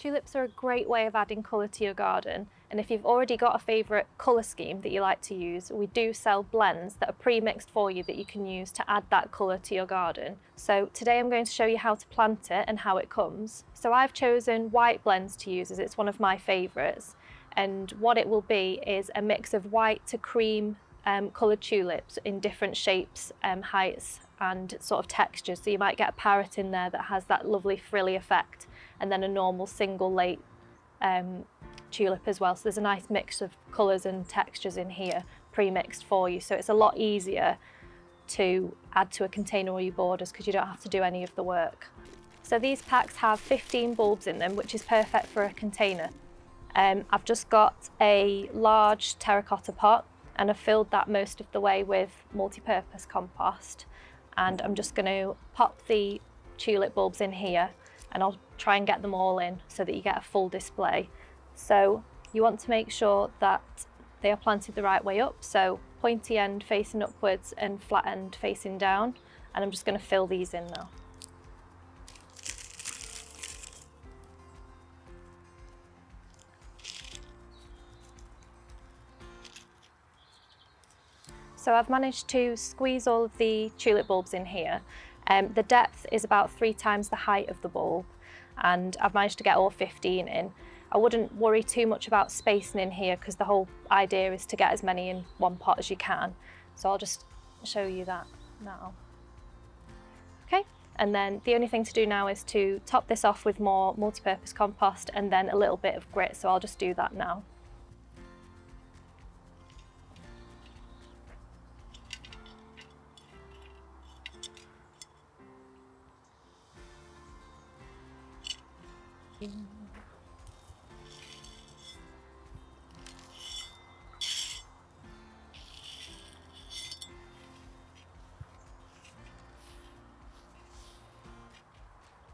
Tulips are a great way of adding colour to your garden, and if you've already got a favourite colour scheme that you like to use, we do sell blends that are pre-mixed for you that you can use to add that colour to your garden. So today I'm going to show you how to plant it and how it comes. So I've chosen white blends to use as it's one of my favourites, and what it will be is a mix of white to cream coloured tulips in different shapes, heights and sort of textures. So you might get a parrot in there that has that lovely frilly effect, and then a normal single late tulip as well. So there's a nice mix of colours and textures in here pre-mixed for you, so it's a lot easier to add to a container or your borders because you don't have to do any of the work. So these packs have 15 bulbs in them, which is perfect for a container. I've just got a large terracotta pot and I've filled that most of the way with multi-purpose compost, and I'm just going to pop the tulip bulbs in here and I'll try and get them all in so that you get a full display. So you want to make sure that they are planted the right way up, so pointy end facing upwards and flat end facing down, and I'm just going to fill these in now. So I've managed to squeeze all of the tulip bulbs in here. The depth is about 3 times the height of the bulb, and I've managed to get all 15 in. I wouldn't worry too much about spacing in here because the whole idea is to get as many in one pot as you can. So I'll just show you that now. Okay, and then the only thing to do now is to top this off with more multi-purpose compost and then a little bit of grit, so I'll just do that now.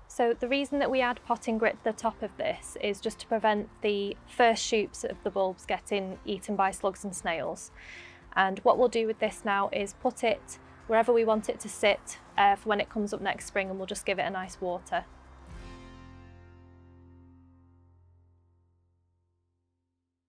So the reason that we add potting grit to the top of this is just to prevent the first shoots of the bulbs getting eaten by slugs and snails. And what we'll do with this now is put it wherever we want it to sit for when it comes up next spring, and we'll just give it a nice water.